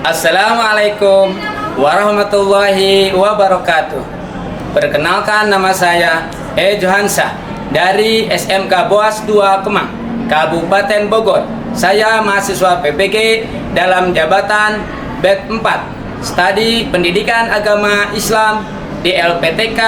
Assalamualaikum warahmatullahi wabarakatuh. Perkenalkan, nama saya Johansa dari SMK Boas 2 Kemang, Kabupaten Bogor. Saya mahasiswa PPG dalam jabatan BED 4, Studi Pendidikan Agama Islam di LPTK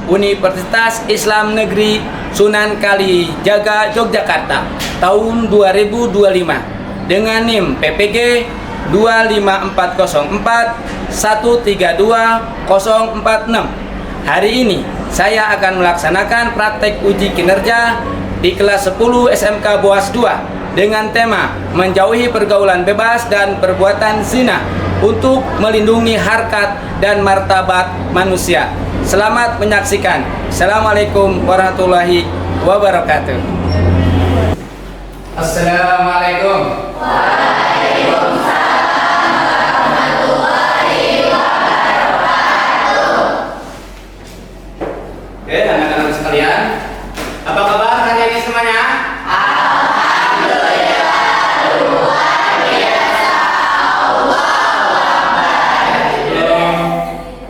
Universitas Islam Negeri Sunan Kalijaga, Yogyakarta tahun 2025 dengan NIM PPG 25404132046. Hari ini saya akan melaksanakan praktek uji kinerja di kelas 10 SMK Boas 2 dengan tema menjauhi pergaulan bebas dan perbuatan zina untuk melindungi harkat dan martabat manusia. Selamat menyaksikan. Assalamualaikum warahmatullahi wabarakatuh. Assalamualaikum. Oke, anak-anak sekalian, apa kabar hari ini semuanya? Alhamdulillah, luar biasa.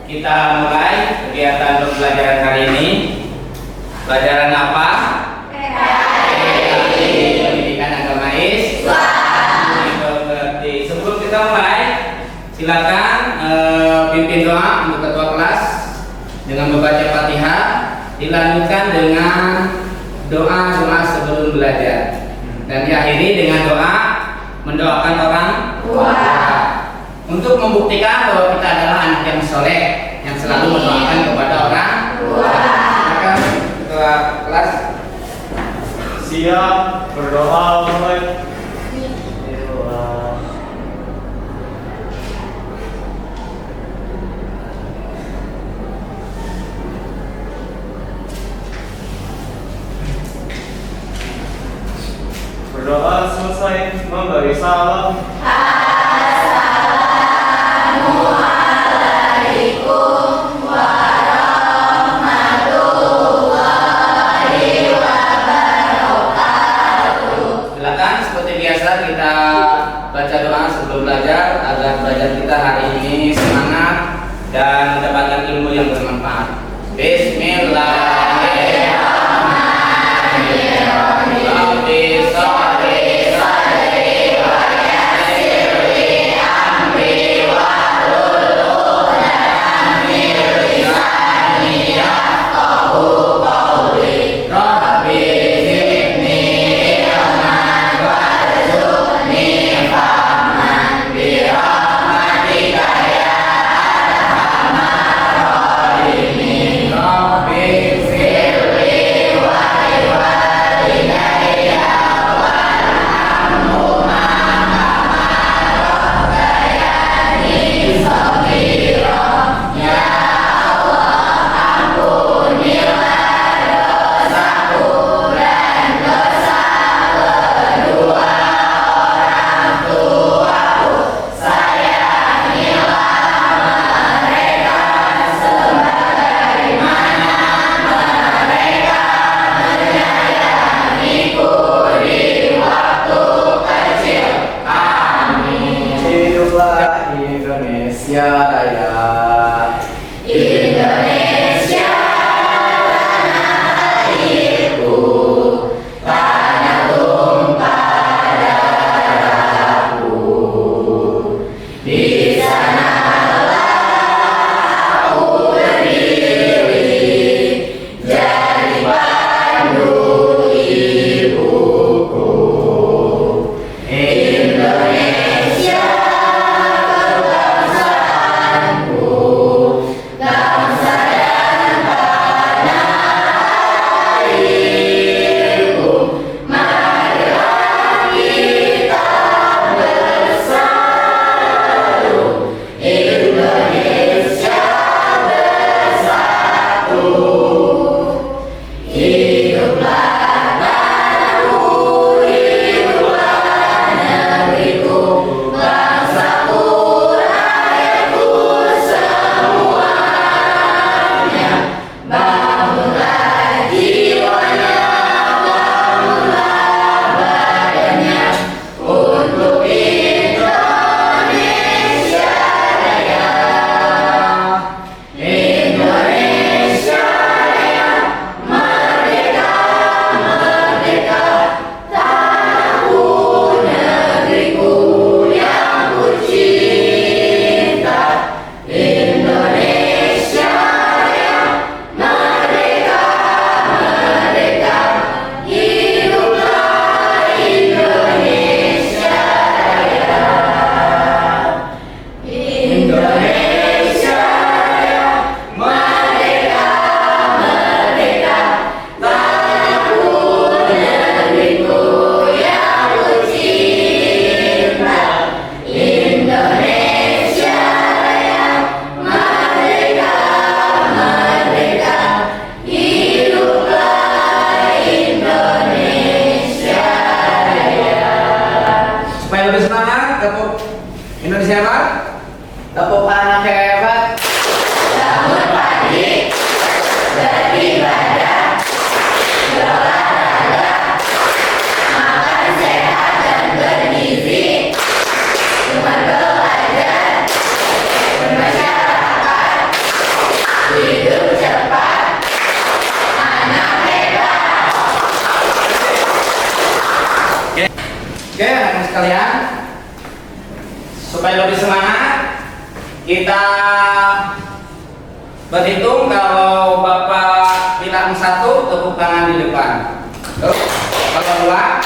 Kita mulai kegiatan pembelajaran hari ini. Pelajaran apa? Pendidikan agama Islam. Sebelum kita mulai, silakan pimpin doa untuk ketua kelas dengan membaca Fatihah, dilanjutkan dengan doa-doa sebelum belajar, dan diakhiri dengan doa mendoakan orang tua untuk membuktikan bahwa kita adalah anak yang soleh yang selalu mendoakan kepada orang tua. Silakan ketua kelas. Siap berdoa mulai. Berdoa selesai, memberi salam. Assalamualaikum warahmatullahi wabarakatuh. Silakan seperti biasa kita baca doa sebelum belajar agar belajar kita hari ini semangat dan mendapatkan ilmu yang bermanfaat. Bismillahirrahmanirrahim. Indonesia Raya. Indonesia tanah airku, tanah tumpah darahku. Di sanalah aku berdiri, jadi pandu ibuku. Indonesia kebangsaanku. Indonesia apa? Tepuk anak hebat. Bangun pagi, beribadah, berolahraga, makan sehat dan bergizi, gemar belajar, bermasyarakat, hidup cepat, anak hebat. Oke, anak sekalian, supaya lebih semangat, kita berhitung. Kalau Bapak bilang 1, tepuk tangan di depan. Terus kalau 2,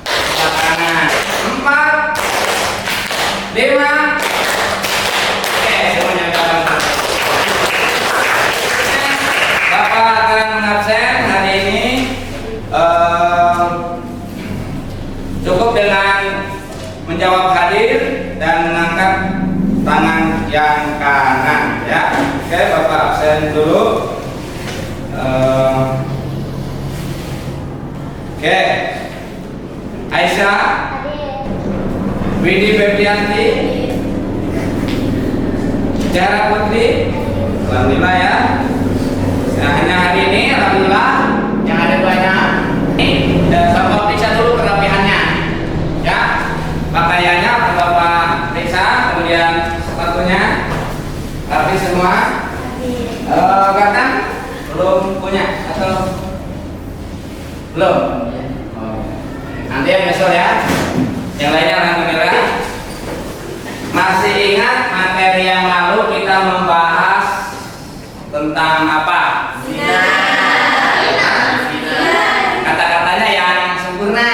tepuk tangan. 4, 5. Oke, semuanya bilang 1. Bapak akan mengabsen hari ini. Cukup dengan menjawab hadir dan mengangkat tangan yang kanan, ya. Oke, Bapak absen dulu. Oke, Aisyah, Widi Febrianti, Jara Putri, alhamdulillah ya. Nah, hanya hari ini, alhamdulillah, yang ada banyak. Dan Bapak periksa dulu kerapihannya, ya. Pakaiannya Bapak periksa, kemudian sepatunya rapi semua. Kadang belum punya atau belum? Nanti yang besok ya. Yang lainnya alhamdulillah. Masih ingat materi yang lalu kita membahas tentang apa? Zina. Kata-katanya yang sempurna.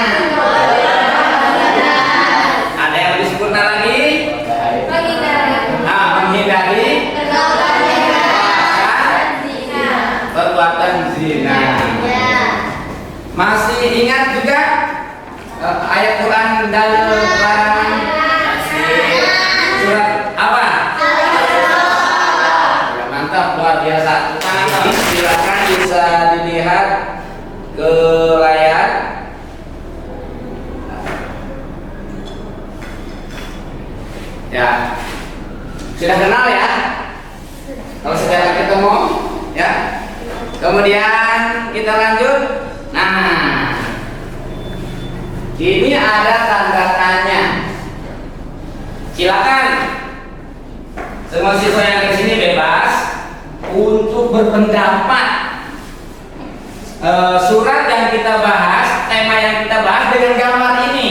Ada yang lebih sempurna lagi? Menghindari perbuatan zina. Masih ingat juga ayat Quran dalam surat apa? Ya, mantap, luar biasa. Silakan bisa dilihat ke layar. Ya, sudah kenal ya? Kalau sudah ketemu, ya. Kemudian kita lanjut. Nah, ini ada tanda tanya. Silakan semua siswa yang di sini bebas untuk berpendapat. Surat yang kita bahas, tema yang kita bahas dengan gambar ini.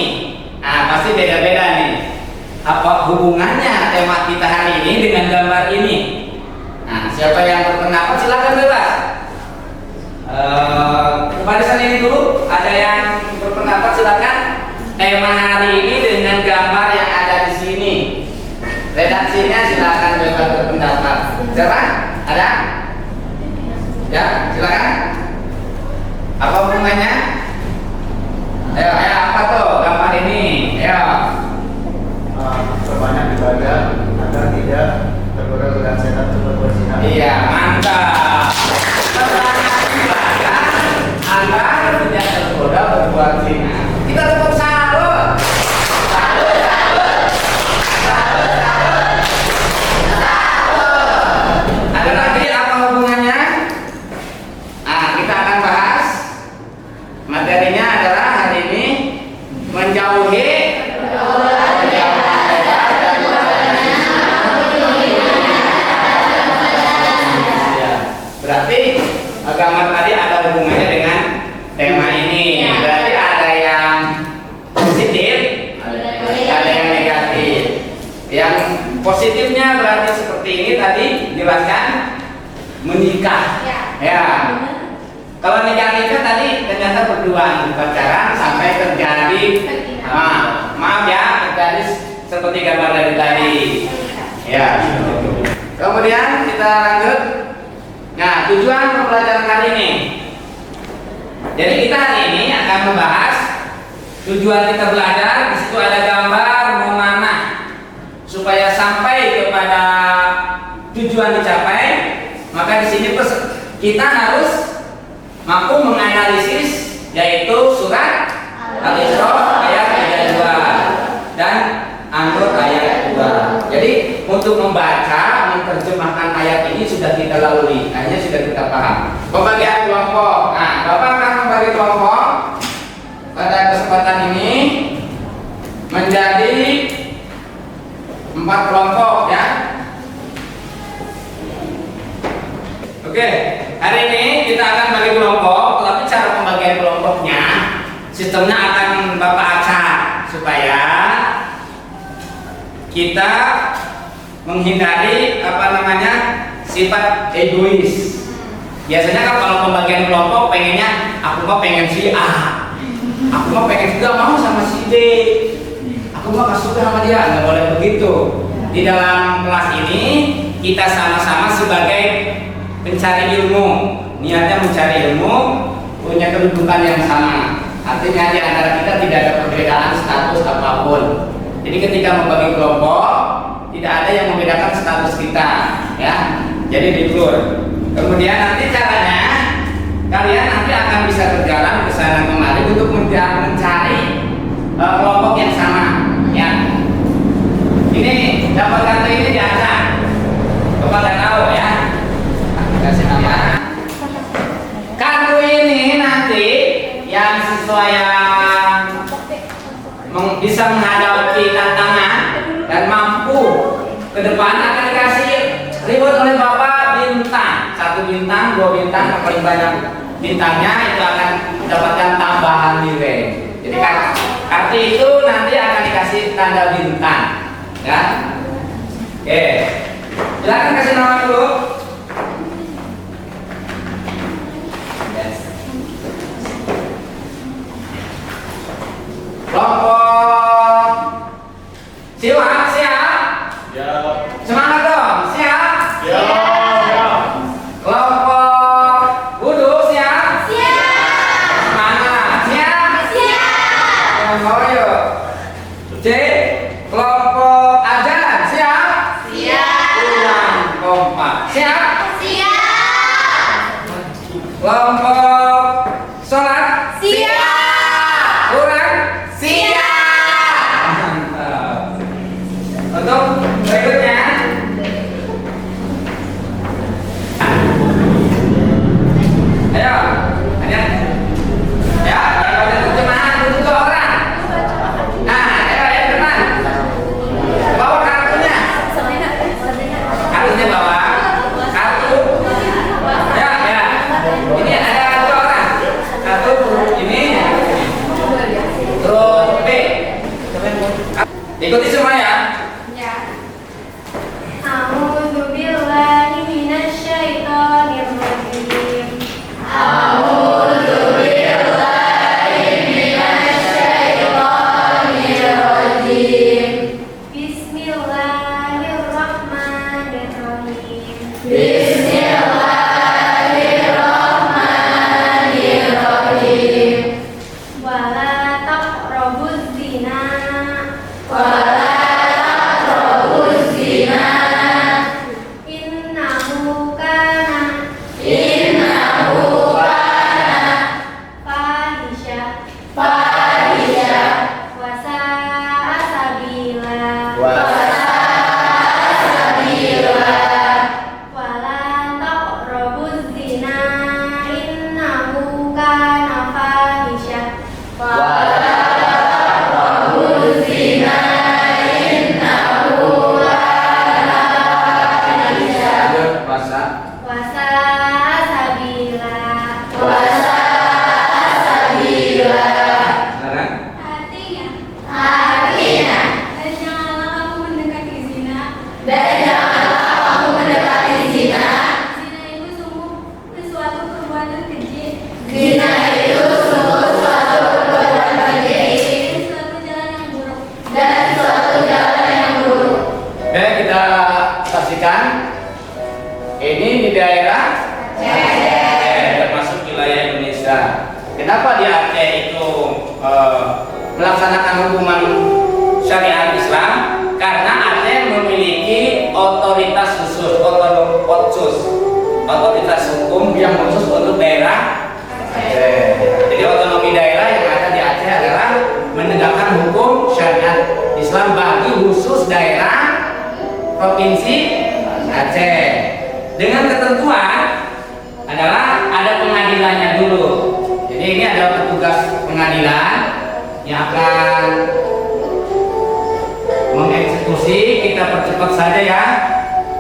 Nah, pasti beda-beda nih. Apa hubungannya tema kita hari ini dengan gambar ini? Nah, siapa yang berpendapat silakan bebas. Barisan ini dulu, ada yang berpendapat silakan. Tema hari ini dengan gambar yang ada di sini. Redaksinya silakan bebas berpendapat. Siapa? Ada? Ya, silakan. Apa hubungannya? Ayo, apa tuh gambar ini? Ayo. Perbanyak ibadah agar tidak tergoda godaan setan untuk berzina. Iya, mantap. Perbanyak ibadah agar tidak tergoda berbuat zina. Kita tepuk salut. Salut, salut. Salut, salut. Salut. Ada lagi apa hubungannya? Nah, kita akan bahas. Materinya adalah hari ini menjauhi berarti gambar tadi ada hubungannya dengan tema ini. Berarti ada yang positif, ada yang negatif. Yang positifnya berarti seperti ini tadi jelaskan menikah. Ya. Kalau negatifnya tadi ternyata berduaan pacaran sampai terjadi maaf ya, terjadi seperti gambar dari tadi. Ya. Kemudian kita lanjut. Nah, tujuan pembelajaran kali ini. Jadi kita hari ini akan membahas tujuan kita belajar. Di situ ada gambar memanah supaya sampai kepada tujuan dicapai. Maka di sini kita harus mampu menganalisis, yaitu surat Al-Isra ayat 32 dan An-Nur ayat 2. menerjemahkan ayat ini sudah kita lalui, hanya sudah kita paham. Pembagian kelompok. Nah, Bapak akan membagi kelompok pada kesempatan ini menjadi 4 kelompok ya. Oke, hari ini kita akan bagi kelompok, tapi cara pembagian kelompoknya sistemnya akan Bapak acak supaya kita menghindari sifat egois. Biasanya kan kalau pembagian kelompok pengennya aku mah pengen si A, aku mah pengen juga mau sama si B, aku mah gak suka sama dia. Nggak boleh begitu. Di dalam kelas ini kita sama-sama sebagai pencari ilmu, niatnya mencari ilmu, punya kedudukan yang sama. Artinya di antara kita tidak ada perbedaan status apapun. Jadi ketika membagi kelompok tidak ada yang membedakan status kita, ya. Jadi dikur. Kemudian nanti caranya kalian nanti akan bisa berjalan ke sana kemari untuk mencari kelompok yang sama, ya. Ini dapat kartu ini diacak. Bapak nggak tahu ya. Kasih nama. Kartu ini nanti yang siswa yang bisa menghadapi tantangan dan mampu ke depan akan dikasih reward oleh Bapak bintang, 1 bintang, 2 bintang, yang paling banyak bintangnya itu akan mendapatkan tambahan nilai. Jadi kartu itu nanti akan dikasih tanda bintang, ya. Oke, silakan kasih nama dulu. Kelompok siap? Ya. Semangat dong, siap? Ya. Kelompok wudhu siap? Semangat, siap? Oh, yuk. C. Kelompok azan siap? Ulang kompak, siap? Kelompok sholat kurang? Mantap. Untuk berikutnya ayo, ada ya, ada terjemahan untuk 2 orang. Nah, ayo teman, bawa kartunya bawa kartu ya. Ini ada 2 orang, satu ini terus B. Ikuti semua ya. A'udzu billahi minasyaitonir rajim. A'udzu billahi minasyaitonir rajim. Bismillahirrahmanirrahim. Bismillahirrahmanirrahim. Wala taqrabuz zina. Innahu kana fahisha wa sa'a sabila. Wala taqrabuz zina. Innahu kana fahisha. Puasa. Wa sa'a sabila. Sekarang Artinya, dan janganlah kamu mendekati zina. Zina itu sungguh sesuatu perbuatan keji. Dan suatu jalan yang buruk. Oke, kita saksikan. Ini di daerah termasuk wilayah Indonesia. Kenapa di Aceh itu melaksanakan hukuman syariat Islam? Karena Aceh memiliki otoritas khusus, otoritas hukum yang khusus untuk daerah Aceh. Jadi otonomi daerah yang ada di Aceh adalah menegakkan hukum syariat Islam bagi khusus daerah provinsi Aceh. Dengan ketentuan adalah ada pengadilannya dulu. Jadi ini ada petugas pengadilan yang akan mengeksekusi. Kita percepat saja ya.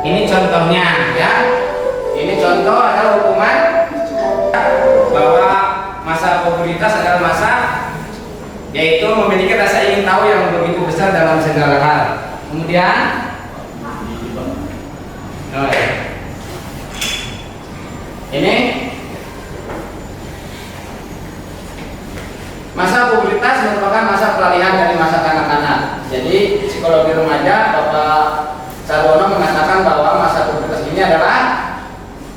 Ini contohnya ya. Ini contoh adalah hukuman bahwa masa pubertas adalah masa yaitu memiliki rasa ingin tahu yang begitu besar dalam segala hal. Kemudian ini masa pubertas merupakan masa peralihan dari masa kanak-kanak. Jadi psikologi remaja Bapak Sarwono mengatakan bahwa masa pubertas ini adalah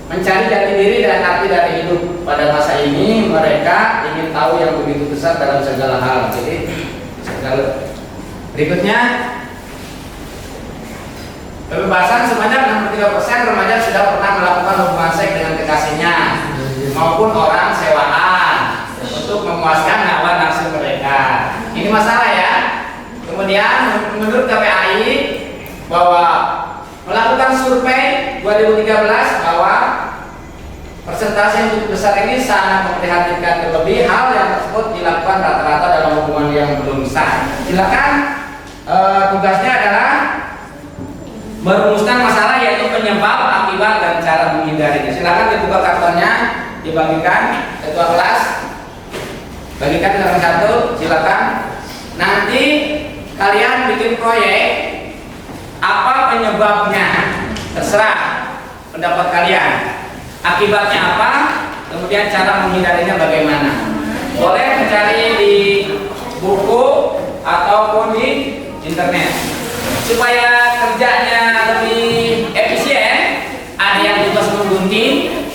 mencari jati diri dan arti dari hidup. Pada masa ini mereka ingin tahu yang begitu besar dalam segala hal. Jadi berikutnya kebebasan sebanyak 63% remaja sudah pernah melakukan hubungan seks dengan kekasihnya maupun orang sewaan untuk memuaskan hawa nafsu mereka. Ini masalah ya. Kemudian menurut KPAI bahwa melakukan survei 2013 bahwa persentase yang cukup besar ini sangat memprihatinkan, terlebih hal yang tersebut dilakukan rata-rata dalam hubungan yang belum sah. Silakan tugasnya adalah merumuskan masalah yaitu penyebab, akibat, dan cara menghindarinya. Silakan dibuka kartonnya, dibagikan ketua kelas, bagikan dengan satu. Silakan. Nanti kalian bikin proyek apa penyebabnya, terserah pendapat kalian. Akibatnya apa, kemudian cara menghindarinya bagaimana. Boleh mencari di buku ataupun di internet. Supaya kerjanya lebih efisien, ada yang tugas menggunting,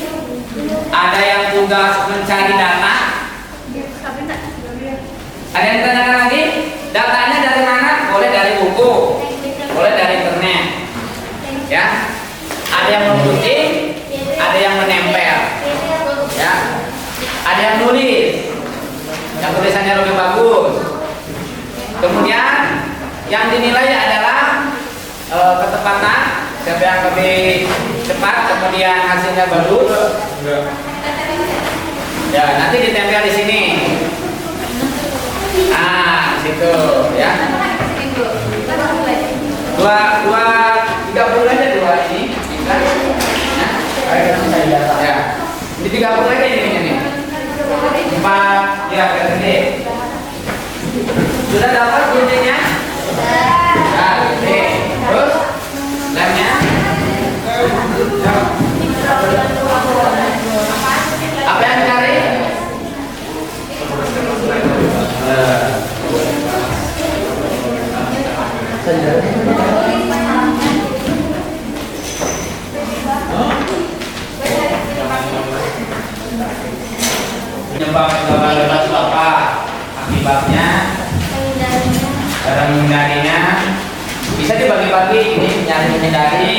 ada yang tugas mencari data. Ada yang ditanyakan lagi, datanya dari mana? Boleh dari buku, boleh dari internet. Ya, ada yang menggunting, ada yang menempel, ya, ada yang nulis, yang tulisannya lebih bagus. Kemudian yang dinilai adalah ketepatan, siapa yang lebih cepat, kemudian hasilnya bagus. Ya, nanti ditempel di sini. Ah, situ, ya. Tiga puluh aja dua ini, bisa. Ya, ini 30 aja ini. 4, ya, gede. Sudah dapat guntingnya? Nah, gede. Terus lemnya? Apa yang dicari? Penyebab lepas itu apa? Akibatnya, cara menghindarinya. Bisa dibagi-bagi ini nyari menghindari.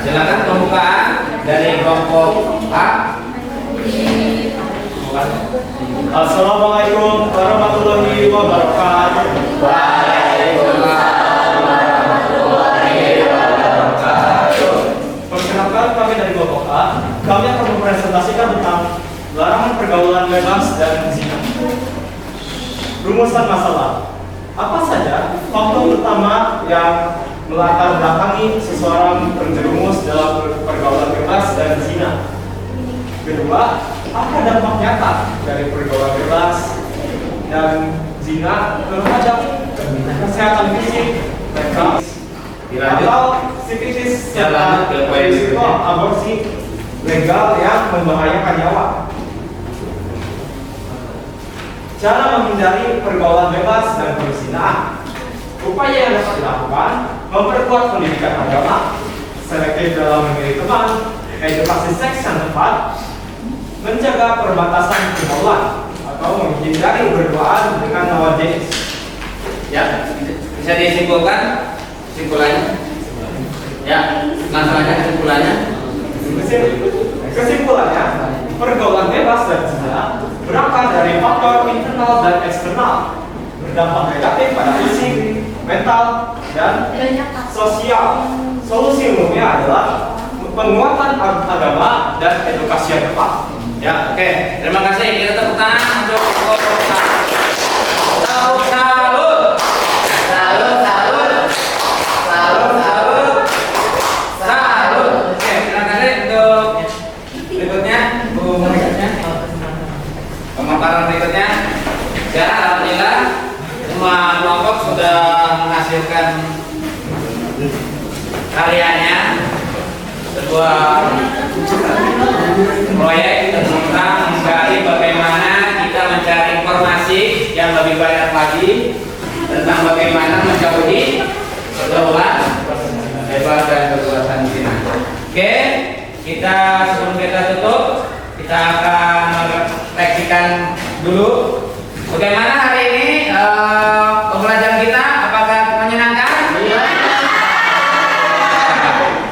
Silakan pembukaan dari kelompok A. Assalamualaikum warahmatullahi wabarakatuh. Waalaikumsalam warahmatullahi wabarakatuh. Perkenalkan, kami dari kelompok A. Kami akan mempresentasikan tentang larangan pergaulan bebas dan zina. Rumusan masalah. Apa saja faktor utama yang melatar belakangi seseorang terjerumus dalam pergaulan bebas dan zina? Kedua, apa dampak nyata dari pergaulan bebas dan zina ke remaja, kesehatan fisik, mental, atau sifilis serta risiko aborsi legal yang membahayakan nyawa. Cara menghindari pergaulan bebas dan perzinahan. Upaya yang dapat dilakukan: memperkuat pendidikan agama, selektif dalam memilih teman, edukasi seks yang tepat, menjaga perbatasan pergaulan, atau menghindari berduaan dengan lawan jenis. Ya, bisa disimpulkan kesimpulannya. Ya, masalahnya kesimpulannya. Kesimpulannya, pergaulan bebas dan zina berangkat dari faktor internal dan eksternal, berdampak negatif pada fisik, mental, dan sosial. Solusi umumnya adalah penguatan agama dan edukasi yang tepat. Ya, oke. Terima kasih. Kita tepuk tangan untuk salut, salut, salut, salut, salut, salut, salut. Oke, terima kasih untuk berikutnya, pemaparan berikutnya. Ya, alhamdulillah semua kelompok sudah menghasilkan karyanya, sebuah proyek tentang mencari bagaimana kita mencari informasi yang lebih banyak lagi tentang bagaimana menjauhi pergaulan bebas dan perbuatan zina. Oke, kita sebelum kita tutup, kita akan merefleksikan dulu bagaimana hari ini pembelajaran kita. Apakah menyenangkan?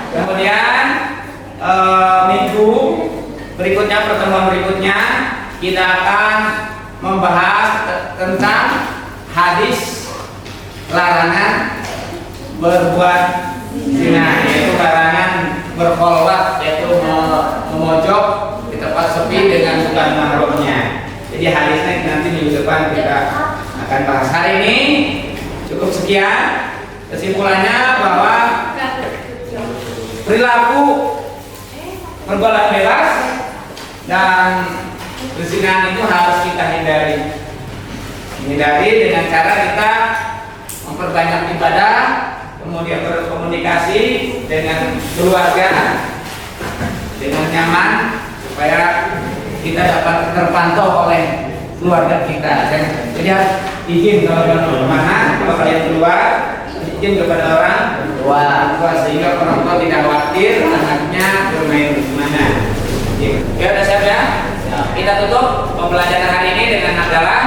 Kemudian minggu berikutnya, pertemuan berikutnya, kita akan membahas tentang hadis larangan berbuat zina, yaitu larangan berkholwat, yaitu memojok di tempat sepi dengan bukan mahramnya. Jadi hadisnya nanti minggu depan kita akan bahas. Hari ini cukup sekian. Kesimpulannya bahwa perilaku pergaulan bebas dan perzinahan itu harus kita hindari. Hindari dengan cara kita memperbanyak ibadah, kemudian berkomunikasi dengan keluarga dengan nyaman supaya kita dapat terpantau oleh keluarga kita. Jadi harus izin kalau kemana, kalau kalian keluar, izin kepada orang tua sehingga orang tua tidak khawatir anaknya bermain di mana. Ya udah siap ya? Kita tutup pembelajaran hari ini dengan adalah